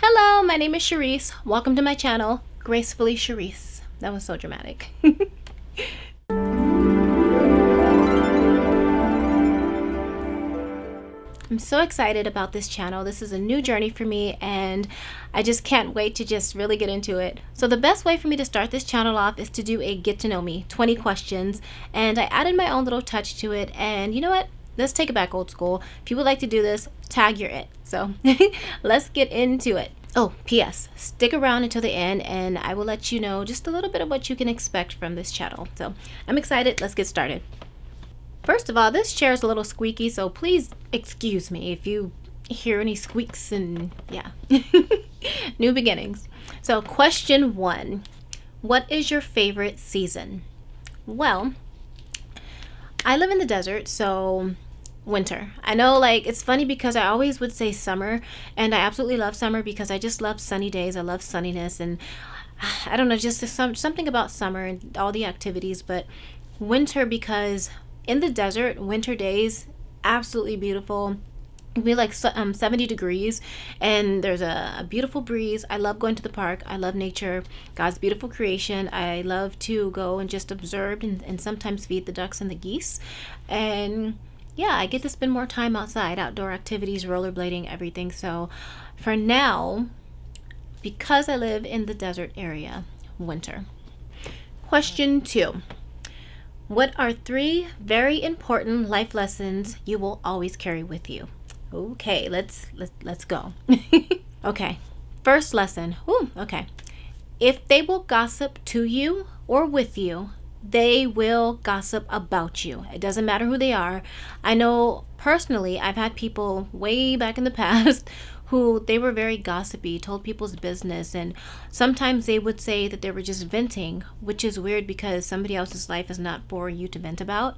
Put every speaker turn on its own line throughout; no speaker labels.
Hello, my name is Charrese. Welcome to my channel, Gracefully Charrese. That was so dramatic. I'm so excited about this channel. This is a new journey for me and I just can't wait to just really get into it. So the best way for me to start this channel off is to do a get to know me, 20 questions. And I added my own little touch to it. And you know what? Let's take it back old school. If you would like to do this, tag your it. So let's get into it. Oh, P.S. Stick around until the end and I will let you know just a little bit of what you can expect from this channel. So I'm excited. Let's get started. First of all, this chair is a little squeaky, so please excuse me if you hear any squeaks and yeah. New beginnings. So question 1. What is your favorite season? Well, I live in the desert, so winter. I know, like, it's funny because I always would say summer, and I absolutely love summer because I just love sunny days. I love sunniness, and I don't know, just something about summer and all the activities. But winter, because in the desert, winter days, absolutely beautiful. It'd be like 70 degrees and there's a beautiful breeze. I love going to the park. I love nature, God's beautiful creation. I love to go and just observe and sometimes feed the ducks and the geese. And yeah, I get to spend more time outside, outdoor activities, rollerblading, everything. So for now, because I live in the desert area, winter. Question 2. What are 3 very important life lessons you will always carry with you? Okay, let's go. Okay, first lesson. Ooh, okay. If they will gossip to you or with you, they will gossip about you. It doesn't matter who they are. I know personally, I've had people way back in the past who they were very gossipy, told people's business, and sometimes they would say that they were just venting, which is weird because somebody else's life is not for you to vent about.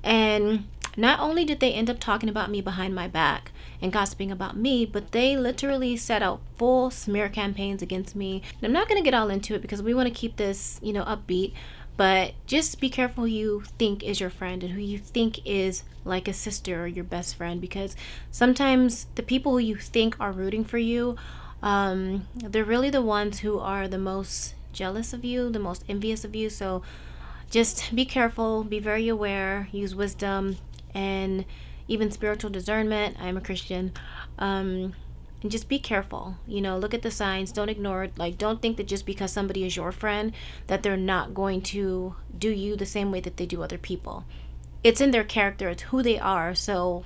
And not only did they end up talking about me behind my back and gossiping about me, but they literally set out full smear campaigns against me. And I'm not going to get all into it because we want to keep this, upbeat. But just be careful who you think is your friend and who you think is like a sister or your best friend, because sometimes the people who you think are rooting for you, they're really the ones who are the most jealous of you, the most envious of you. So just be careful, be very aware, use wisdom and even spiritual discernment. I'm a Christian. And just be careful, look at the signs, don't ignore it. Like, don't think that just because somebody is your friend that they're not going to do you the same way that they do other people. It's in their character, it's who they are. So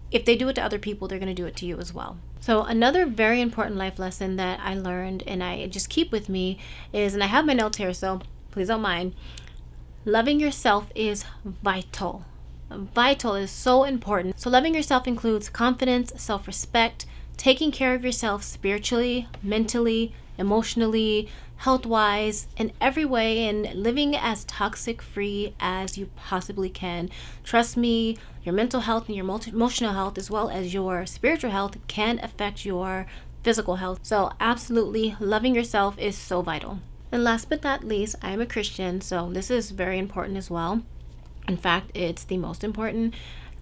if they do it to other people, they're going to do it to you as well. So another very important life lesson that I learned and I just keep with me is, and I have my notes here, so please don't mind, loving yourself is vital. Vital is so important. So loving yourself includes confidence, self-respect, taking care of yourself spiritually, mentally, emotionally, health-wise, in every way, and living as toxic-free as you possibly can. Trust me, your mental health and your emotional health, as well as your spiritual health, can affect your physical health. So absolutely, loving yourself is so vital. And last but not least, I am a Christian, so this is very important as well. In fact, it's the most important.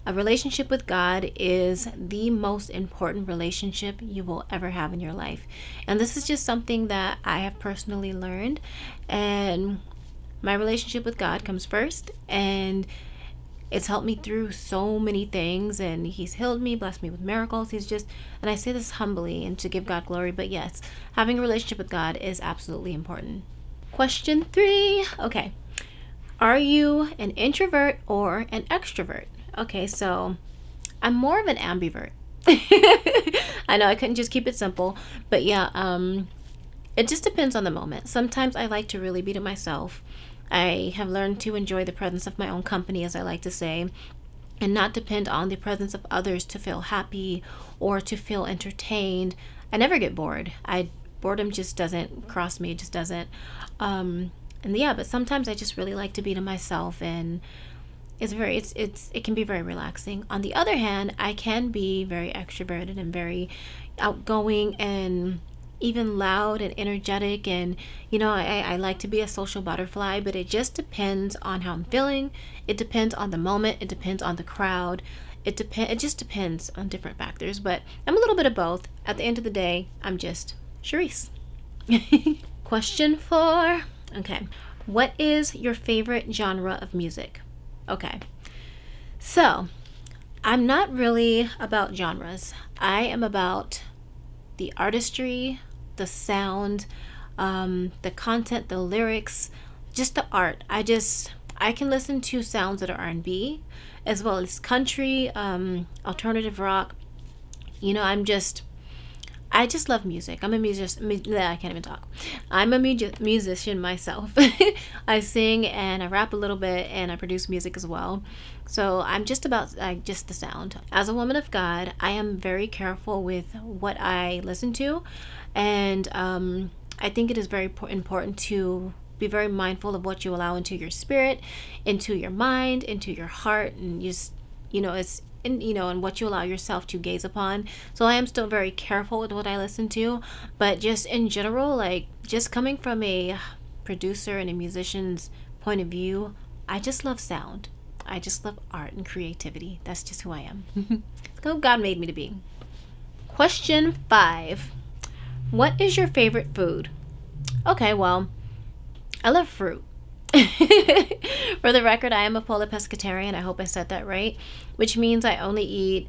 A relationship with God is the most important relationship you will ever have in your life. And this is just something that I have personally learned. And my relationship with God comes first. And it's helped me through so many things. And He's healed me, blessed me with miracles. And I say this humbly and to give God glory. But yes, having a relationship with God is absolutely important. Question 3. Okay. Are you an introvert or an extrovert? Okay, so I'm more of an ambivert. I know I couldn't just keep it simple, but yeah, it just depends on the moment. Sometimes I like to really be to myself. I have learned to enjoy the presence of my own company, as I like to say, and not depend on the presence of others to feel happy or to feel entertained. I never get bored. Boredom just doesn't cross me. It just doesn't. And yeah, but sometimes I just really like to be to myself, and it can be very relaxing. On the other hand, I can be very extroverted and very outgoing and even loud and energetic, and I like to be a social butterfly, but it just depends on how I'm feeling. It depends on the moment. It depends on the crowd. It just depends on different factors, but I'm a little bit of both. At the end of the day, I'm just Charrese. Question 4. Okay. What is your favorite genre of music? Okay. So, I'm not really about genres. I am about the artistry, the sound, the content, the lyrics, just the art. I can listen to sounds that are R&B as well as country, alternative rock. I just love music. I'm a musician. I can't even talk. I'm a musician myself. I sing and I rap a little bit and I produce music as well. So I'm just about just the sound. As a woman of God, I am very careful with what I listen to, and I think it is very important to be very mindful of what you allow into your spirit, into your mind, into your heart, and and what you allow yourself to gaze upon. So I am still very careful with what I listen to, but just in general, like just coming from a producer and a musician's point of view, I just love sound. I just love art and creativity. That's just who I am. It's who God made me to be. Question 5. What is your favorite food? Okay, well, I love fruit. For the record, I am a polar pescatarian. I hope I said that right, which means I only eat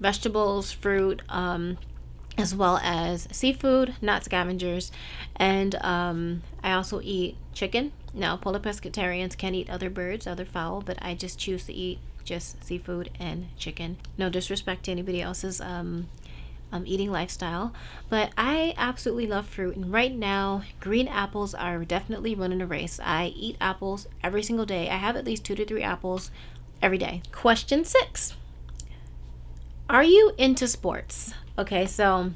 vegetables, fruit, as well as seafood, not scavengers, and I also eat chicken. Now, polar pescatarians can eat other birds, other fowl, but I just choose to eat just seafood and chicken. No disrespect to anybody else's eating lifestyle, but I absolutely love fruit, and right now green apples are definitely running a race. I eat apples every single day. I have at least 2 to 3 apples every day. Question 6. Are you into sports? Okay, so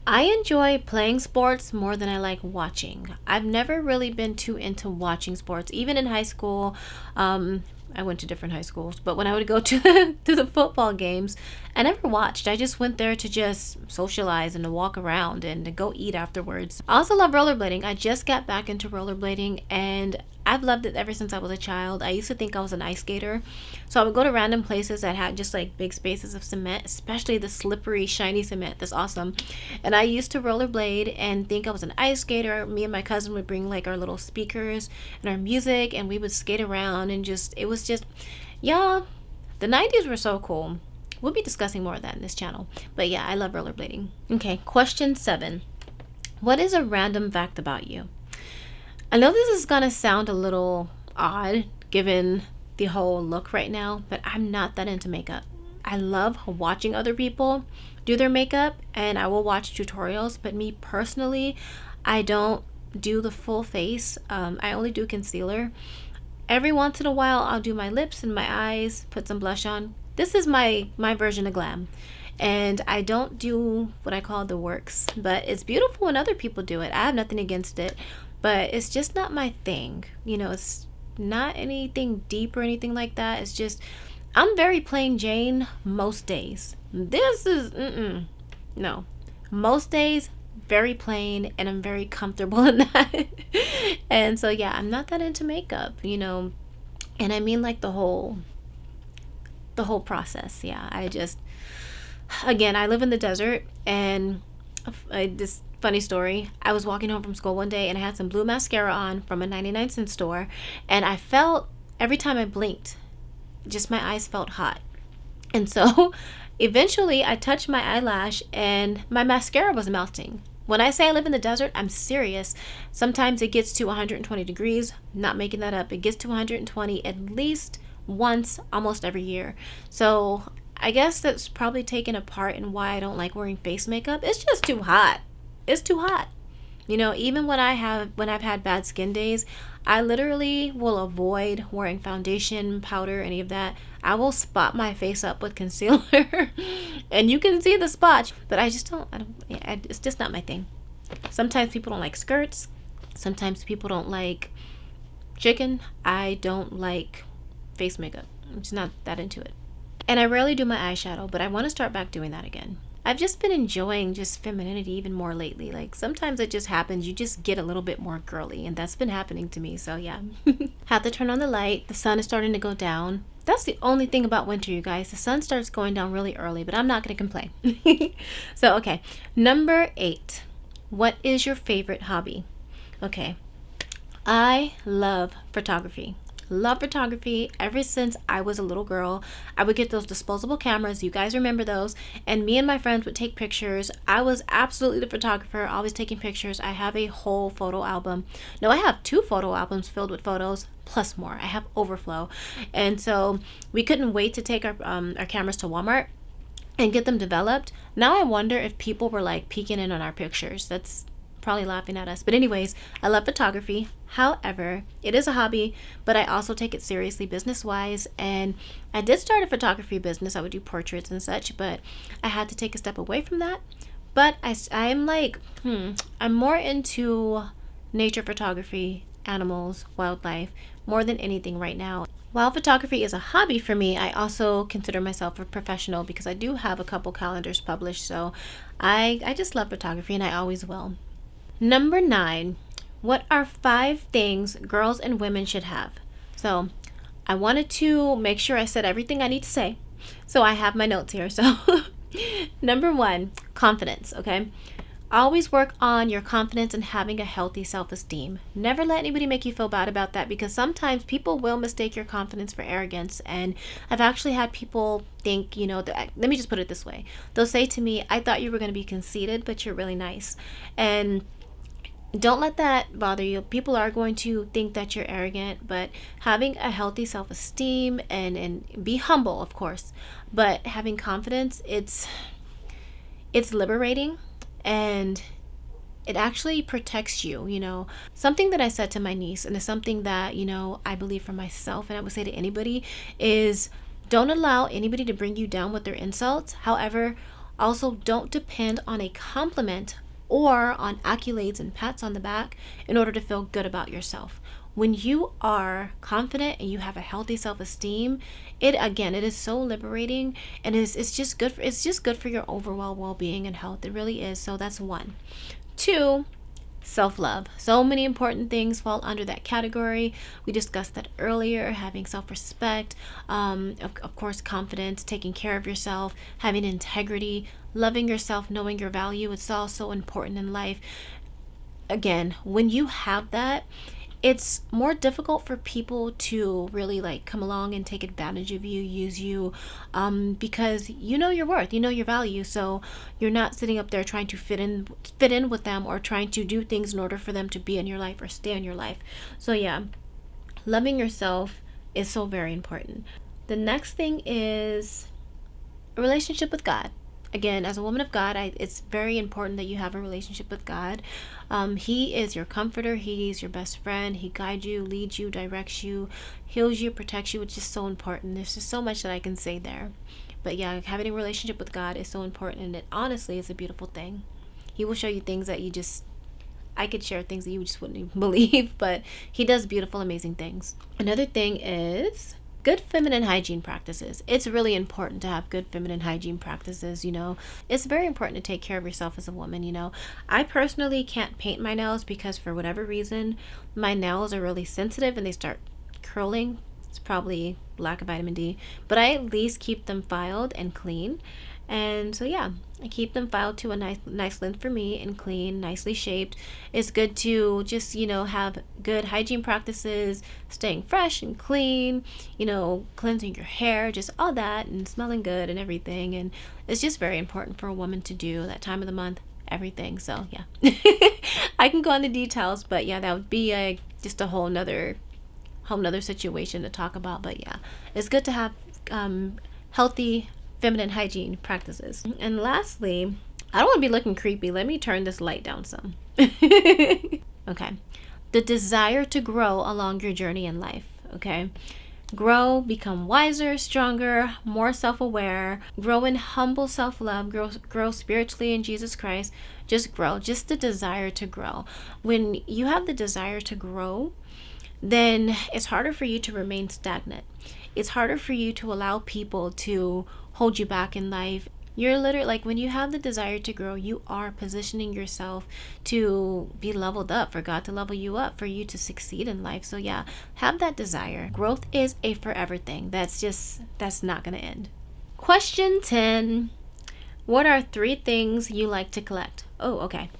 I enjoy playing sports more than I like watching. I've never really been too into watching sports. Even in high school, I went to different high schools, but when I would go to the football games, I never watched. I just went there to just socialize and to walk around and to go eat afterwards. I also love rollerblading. I just got back into rollerblading and I've loved it ever since I was a child. I used to think I was an ice skater. So I would go to random places that had just like big spaces of cement, especially the slippery, shiny cement. That's awesome. And I used to rollerblade and think I was an ice skater. Me and my cousin would bring like our little speakers and our music and we would skate around and y'all, the 90s were so cool. We'll be discussing more of that in this channel. But yeah, I love rollerblading. Okay, question 7. What is a random fact about you? I know this is gonna sound a little odd given the whole look right now, but I'm not that into makeup. I love watching other people do their makeup and I will watch tutorials, but me personally, I don't do the full face. I only do concealer. Every once in a while, I'll do my lips and my eyes, put some blush on. This is my version of glam. And I don't do what I call the works, but it's beautiful when other people do it. I have nothing against it, but it's just not my thing. It's not anything deep or anything like that. It's just, I'm very plain Jane most days. This is, no. Most days, very plain, and I'm very comfortable in that. And so yeah, I'm not that into makeup, and I mean like the whole process. Yeah, again, I live in the desert, and this funny story, I was walking home from school one day and I had some blue mascara on from a 99-cent store, and I felt every time I blinked, just my eyes felt hot. And so eventually I touched my eyelash and my mascara was melting. When I say I live in the desert, I'm serious. Sometimes it gets to 120 degrees. Not making that up. It gets to 120 at least once almost every year. So I guess that's probably taken a part in why I don't like wearing face makeup. It's just too hot. It's too hot. Even when I've had bad skin days, I literally will avoid wearing foundation, powder, any of that. I will spot my face up with concealer and you can see the spots, but it's just not my thing. Sometimes people don't like skirts. Sometimes people don't like chicken. I don't like face makeup. I'm just not that into it. And I rarely do my eyeshadow, but I want to start back doing that again. I've just been enjoying just femininity even more lately. Like sometimes it just happens. You just get a little bit more girly, and that's been happening to me. So yeah. Have to turn on the light. The sun is starting to go down. That's the only thing about winter, you guys. The sun starts going down really early, but I'm not going to complain. So, okay. Number 8. What is your favorite hobby? Okay. I love photography. Love photography ever since I was a little girl. I would get those disposable cameras. You guys remember those? And me and my friends would take pictures. I was absolutely the photographer, always taking pictures. I have a whole photo album. No, I have 2 photo albums filled with photos, plus more. I have overflow. And so we couldn't wait to take our cameras to Walmart and get them developed. Now I wonder if people were like peeking in on our pictures. That's probably laughing at us. But anyways, I love photography. However, it is a hobby, but I also take it seriously business-wise. And I did start a photography business. I would do portraits and such, but I had to take a step away from that. But I'm like, I'm more into nature photography, animals, wildlife, more than anything right now. While photography is a hobby for me, I also consider myself a professional because I do have a couple calendars published. So I just love photography, and I always will. Number 9, what are 5 things girls and women should have? So I wanted to make sure I said everything I need to say. So I have my notes here. So number 1, confidence, okay? Always work on your confidence and having a healthy self-esteem. Never let anybody make you feel bad about that, because sometimes people will mistake your confidence for arrogance. And I've actually had people think, let me just put it this way. They'll say to me, I thought you were going to be conceited, but you're really nice. And don't let that bother you. People are going to think that you're arrogant, but having a healthy self-esteem and be humble, of course, but having confidence, it's liberating, and it actually protects you. Something that I said to my niece, and it's something that, I believe for myself, and I would say to anybody, is don't allow anybody to bring you down with their insults. However, also don't depend on a compliment or on accolades and pats on the back in order to feel good about yourself. When you are confident and you have a healthy self-esteem, it is so liberating, and it's just good for your overall well-being and health. It really is. So that's 1. 2, self-love. So many important things fall under that category. We discussed that earlier. Having self-respect, of course, confidence, taking care of yourself, having integrity, loving yourself, knowing your value. It's all so important in life. Again, when you have that, it's more difficult for people to really come along and take advantage of you, use you, because you know your worth, you know your value. So you're not sitting up there trying to fit in with them, or trying to do things in order for them to be in your life or stay in your life. So yeah, loving yourself is so very important. The next thing is a relationship with God. Again, as a woman of God, it's very important that you have a relationship with God. He is your comforter. He's your best friend. He guides you, leads you, directs you, heals you, protects you, which is so important. There's just so much that I can say there. But yeah, having a relationship with God is so important, and it honestly is a beautiful thing. He will show you things that I could share things that you just wouldn't even believe, but he does beautiful, amazing things. Another thing is good feminine hygiene practices. It's really important to have good feminine hygiene practices. It's very important to take care of yourself as a woman. I personally can't paint my nails because for whatever reason, my nails are really sensitive and they start curling. It's probably lack of vitamin D, but I at least keep them filed and clean. And so yeah, I keep them filed to a nice length for me and clean, nicely shaped. It's good to just, have good hygiene practices, staying fresh and clean, cleansing your hair, just all that, and smelling good and everything. And it's just very important for a woman to do that time of the month, everything. So yeah, I can go on the details, but yeah, that would be just a whole nother situation to talk about. But yeah, it's good to have healthy feminine hygiene practices. And lastly, I don't want to be looking creepy. Let me turn this light down some. Okay. The desire to grow along your journey in life. Okay. Grow, become wiser, stronger, more self-aware, grow in humble self-love, grow spiritually in Jesus Christ. Just grow. Just the desire to grow. When you have the desire to grow, then it's harder for you to remain stagnant. It's harder for you to allow people to hold you back in life. You're literally like, when you have the desire to grow, you are positioning yourself to be leveled up, for God to level you up, for you to succeed in life. So yeah, have that desire. Growth is a forever thing. That's not going to end. Question 10. What are 3 things you like to collect? Oh, okay.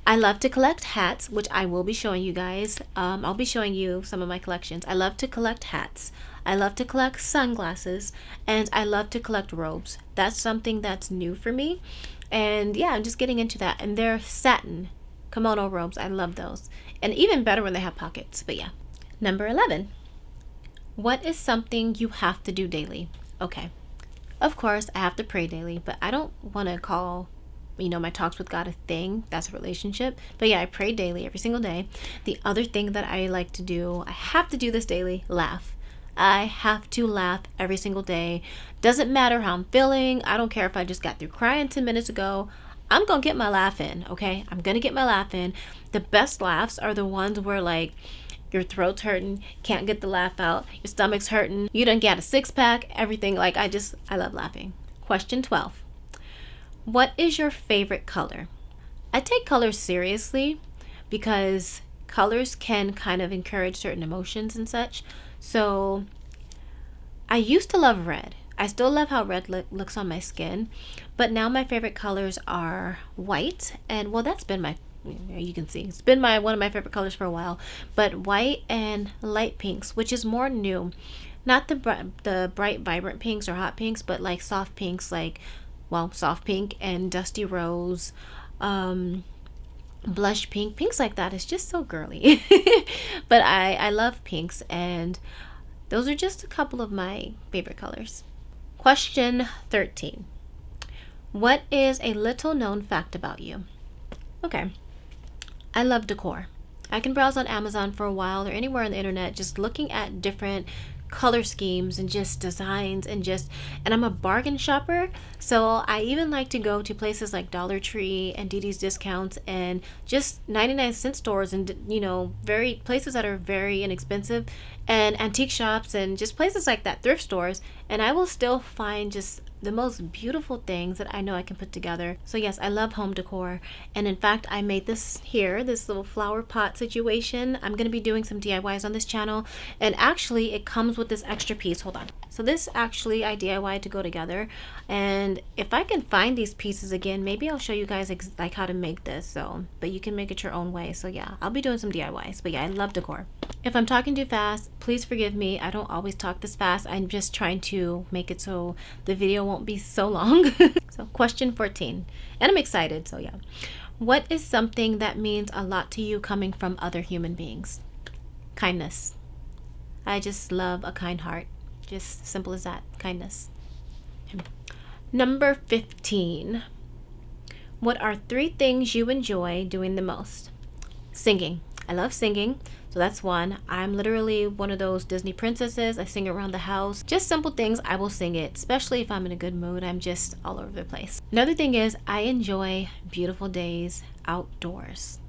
I love to collect hats, which I will be showing you guys. I'll be showing you some of my collections. I love to collect hats. I love to collect sunglasses, and I love to collect robes. That's something that's new for me. And yeah, I'm just getting into that. And they're satin kimono robes. I love those. And even better when they have pockets. But yeah. Number 11. What is something you have to do daily? Okay. Of course, I have to pray daily, but I don't want to call my talks with God a thing. That's a relationship. But yeah, I pray daily, every single day. The other thing that I like to do, I have to do this daily, laugh. I have to laugh every single day. Doesn't matter how I'm feeling. I don't care if I just got through crying 10 minutes ago. I'm going to get my laugh in, okay? I'm going to get my laugh in. The best laughs are the ones where like your throat's hurting, can't get the laugh out, your stomach's hurting, you done got a 6-pack, everything. Like I love laughing. Question 12. What is your favorite color? I take colors seriously because colors can kind of encourage certain emotions and such. So I used to love red. I still love how red looks on my skin. But now my favorite colors are white. And well, that's been you can see, it's been one of my favorite colors for a while. But white and light pinks, which is more new. Not the bright, vibrant pinks or hot pinks, but like soft pinks, like soft pink and dusty rose, blush pink, pinks like that. It's just so girly. But I love pinks, and those are just a couple of my favorite colors. Question 13. What is a little known fact about you? Okay. I love decor. I can browse on Amazon for a while or anywhere on the internet just looking at different color schemes and just designs and I'm a bargain shopper, so I even like to go to places like Dollar Tree and DD's Discounts and just 99-cent stores and very places that are very inexpensive, and antique shops and just places like that, thrift stores, and I will still find just the most beautiful things that I know I can put together. So yes, I love home decor, and in fact I made this little flower pot situation. I'm going to be doing some DIYs on this channel, and actually it comes with this extra piece. Hold on. So this actually I DIYed to go together, and if I can find these pieces again, maybe I'll show you guys like how to make this. So but you can make it your own way. So yeah, I'll be doing some DIYs. But yeah, I love decor. If I'm talking too fast, please forgive me. I don't always talk this fast. I'm just trying to make it so the video won't be so long. So question 14, and I'm excited. So yeah, what is something that means a lot to you coming from other human beings? Kindness. I just love a kind heart. Just simple as that. Kindness. Number 15. What are 3 things you enjoy doing the most? Singing. I love singing. So that's one. I'm literally one of those Disney princesses. I sing around the house. Just simple things, I will sing it, especially if I'm in a good mood. I'm just all over the place. Another thing is I enjoy beautiful days outdoors.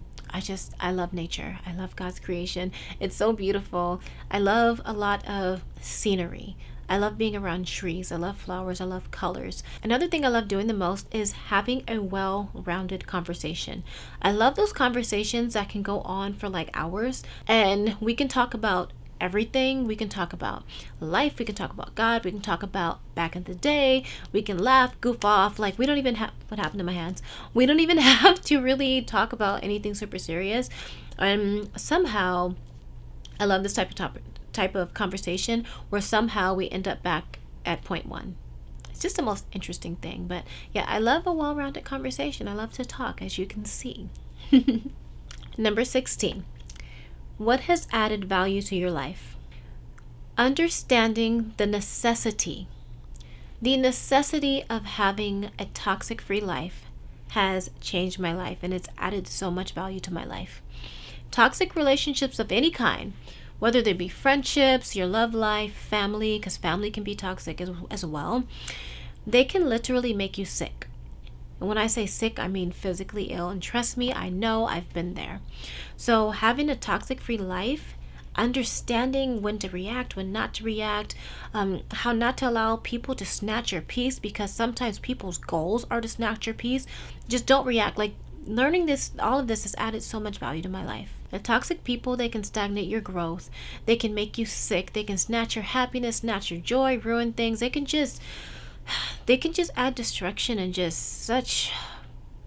I love nature. I love God's creation. It's so beautiful. I love a lot of scenery. I love being around trees. I love flowers. I love colors. Another thing I love doing the most is having a well-rounded conversation. I love those conversations that can go on for like hours, and we can talk about everything. We can talk about life. We can talk about God. We can talk about back in the day. We can laugh, goof off. Like we don't even have, what happened to my hands? We don't even have to really talk about anything super serious. Somehow I love this type of conversation where somehow we end up back at point 1. It's just the most interesting thing. But yeah, I love a well-rounded conversation. I love to talk, as you can see. Number 16. What has added value to your life? Understanding the necessity of having a toxic-free life has changed my life, and it's added so much value to my life. Toxic relationships of any kind, whether they be friendships, your love life, family, because family can be toxic as well, they can literally make you sick. And when I say sick, I mean physically ill. And trust me, I know, I've been there. So having a toxic-free life, understanding when to react, when not to react, how not to allow people to snatch your peace, because sometimes people's goals are to snatch your peace. Just don't react. Like, learning this, all of this has added so much value to my life. The toxic people, they can stagnate your growth. They can make you sick. They can snatch your happiness, snatch your joy, ruin things. They can just add destruction and just such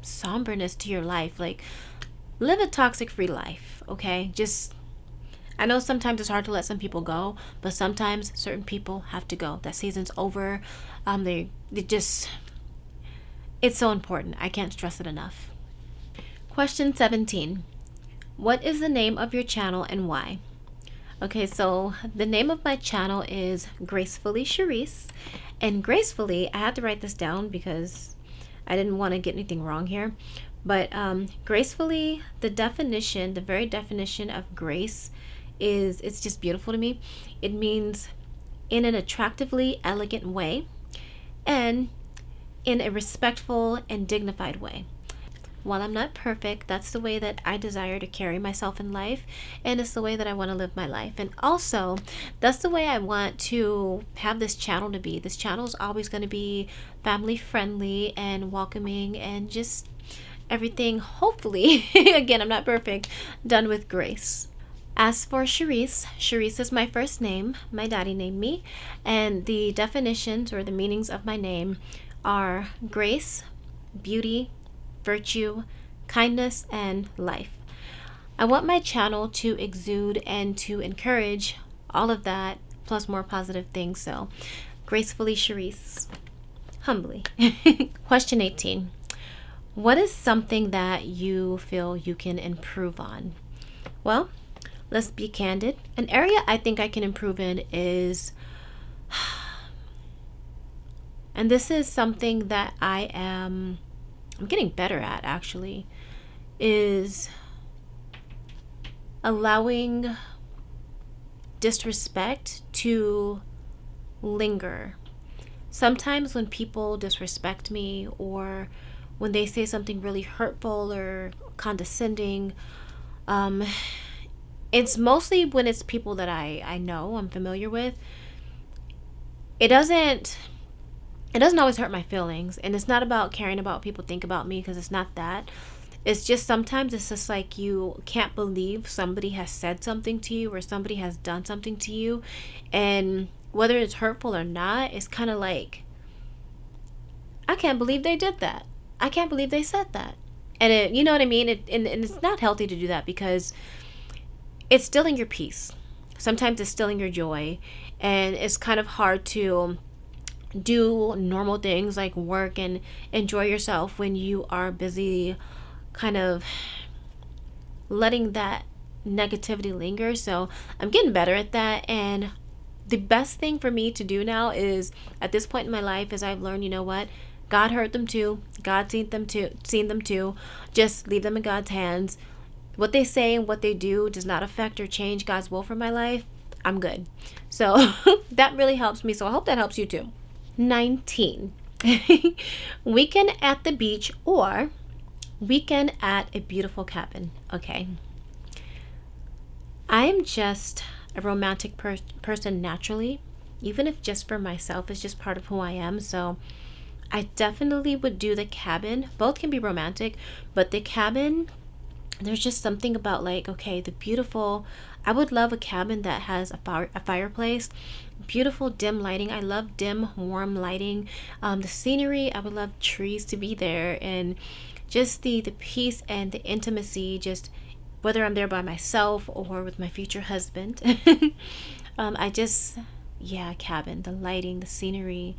somberness to your life. Like, live a toxic free life, okay? Just, I know sometimes it's hard to let some people go, but sometimes certain people have to go. That season's over. They just, it's so important. I can't stress it enough. Question 17. What is the name of your channel and why? Okay, so the name of my channel is Gracefully Charrese. And gracefully, I had to write this down because I didn't want to get anything wrong here. But gracefully, the definition, the very definition of grace is, it's just beautiful to me. It means in an attractively elegant way and in a respectful and dignified way. While I'm not perfect, that's the way that I desire to carry myself in life, and it's the way that I want to live my life. And also, that's the way I want to have this channel to be. This channel is always going to be family friendly and welcoming and just everything, hopefully, again, I'm not perfect, done with grace. As for Charrese, Charrese is my first name. My daddy named me, and the definitions or the meanings of my name are grace, beauty, virtue, kindness, and life. I want my channel to exude and to encourage all of that, plus more positive things. So, Gracefully Charrese, humbly. Question 18. What is something that you feel you can improve on? Well, let's be candid. An area I think I can improve in is, and this is something that I'm getting better at, actually, is allowing disrespect to linger. Sometimes when people disrespect me or when they say something really hurtful or condescending, it's mostly when it's people that I know, I'm familiar with. It doesn't always hurt my feelings, and it's not about caring about what people think about me, because it's not that. It's just sometimes it's just like you can't believe somebody has said something to you or somebody has done something to you, and whether it's hurtful or not, it's kind of like, I can't believe they did that. I can't believe they said that. And it, you know what I mean? And it's not healthy to do that, because it's stealing your peace. Sometimes it's stealing your joy, and it's kind of hard to do normal things like work and enjoy yourself when you are busy kind of letting that negativity linger. So I'm getting better at that, and the best thing for me to do now is, at this point in my life, is I've learned, you know what, God heard them too, God seen them too, just leave them in God's hands. What they say and what they do does not affect or change God's will for my life. I'm good. So that really helps me, so I hope that helps you too. 19. Weekend at the beach or weekend at a beautiful cabin. Okay. I'm just a romantic person naturally, even if just for myself. It's just part of who I am. So I definitely would do the cabin. Both can be romantic, but the cabin, there's just something about, like, okay, the beautiful, I would love a cabin that has a fireplace, beautiful dim lighting. I love dim, warm lighting. The scenery, I would love trees to be there, and just the peace and the intimacy, just whether I'm there by myself or with my future husband. Cabin, the lighting, the scenery,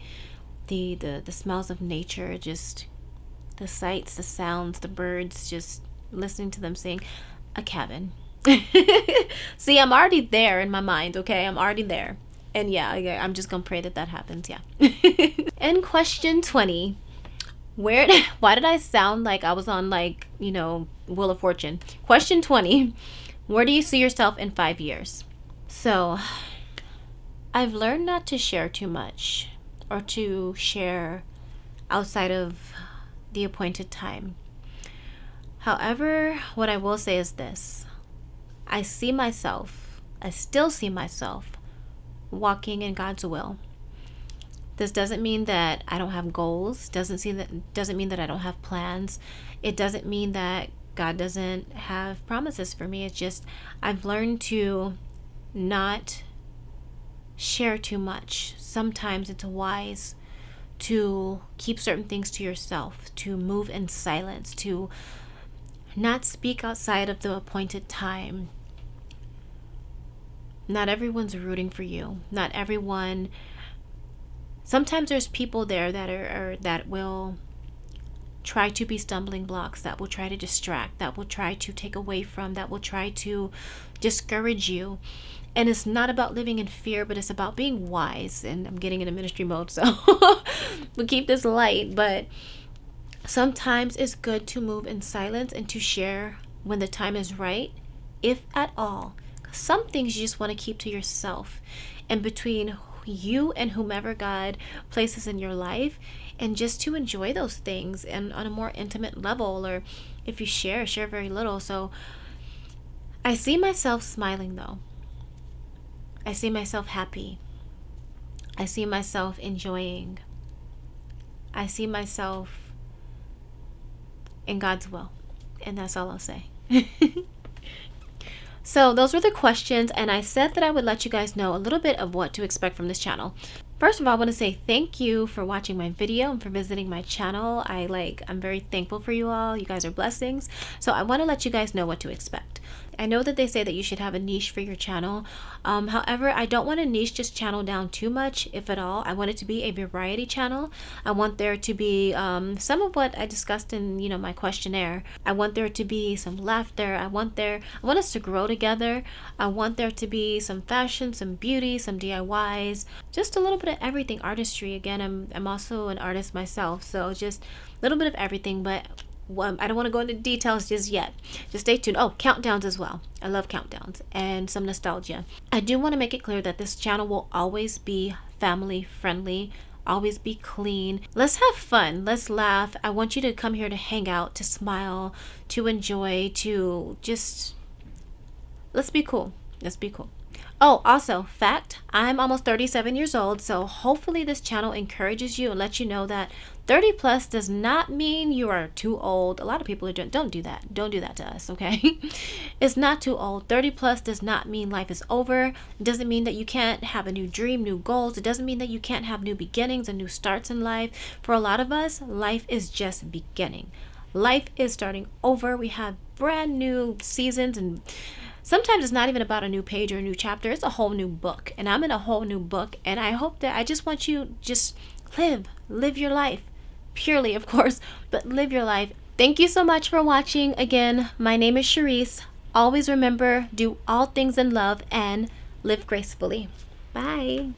the smells of nature, just the sights, the sounds, the birds, just listening to them sing. A cabin. See, I'm already there in my mind, okay? I'm already there. And yeah, I'm just gonna pray that happens, yeah. And question 20. Why did I sound like I was on, like, Wheel of Fortune? Question 20. Where do you see yourself in 5 years? So, I've learned not to share too much or to share outside of the appointed time. However, what I will say is this. I see myself I still see myself walking in God's will. This doesn't mean that I don't have goals. Doesn't mean that I don't have plans. It doesn't mean that God doesn't have promises for me. It's just I've learned to not share too much. Sometimes it's wise to keep certain things to yourself, to move in silence, to not speak outside of the appointed time. Not everyone's rooting for you. Not everyone. Sometimes there's people there that will try to be stumbling blocks, that will try to distract, that will try to take away from, that will try to discourage you. And it's not about living in fear, but it's about being wise. And I'm getting into ministry mode, so we'll keep this light. But sometimes it's good to move in silence and to share when the time is right, if at all. Some things you just want to keep to yourself and between you and whomever God places in your life, and just to enjoy those things and on a more intimate level. Or if you share very little. So I see myself smiling though. I see myself happy. I see myself enjoying. I see myself in God's will. And that's all I'll say. So those were the questions, and I said that I would let you guys know a little bit of what to expect from this channel. First of all, I want to say thank you for watching my video and for visiting my channel. I'm very thankful for you all. You guys are blessings. So I want to let you guys know what to expect. I know that they say that you should have a niche for your channel. However, I don't want to niche this channel down too much, if at all. I want it to be a variety channel. I want there to be some of what I discussed in my questionnaire. I want there to be some laughter. I want us to grow together. I want there to be some fashion, some beauty, some DIYs, just a little bit of everything. Artistry. Again, I'm also an artist myself, so just a little bit of everything. But I don't want to go into details just yet. Just stay tuned. Oh, countdowns as well. I love countdowns and some nostalgia. I do want to make it clear that this channel will always be family friendly, always be clean. Let's have fun. Let's laugh. I want you to come here to hang out, to smile, to enjoy, to just let's be cool. Let's be cool. Oh, also, fact, I'm almost 37 years old, so hopefully this channel encourages you and lets you know that 30 plus does not mean you are too old. A lot of people are doing, don't do that. Don't do that to us, okay? It's not too old. 30 plus does not mean life is over. It doesn't mean that you can't have a new dream, new goals. It doesn't mean that you can't have new beginnings and new starts in life. For a lot of us, life is just beginning. Life is starting over. We have brand new seasons, and sometimes it's not even about a new page or a new chapter. It's a whole new book, and I'm in a whole new book. And I just want you just live your life purely, of course, but live your life. Thank you so much for watching. Again, my name is Charrese. Always remember, do all things in love and live gracefully. Bye.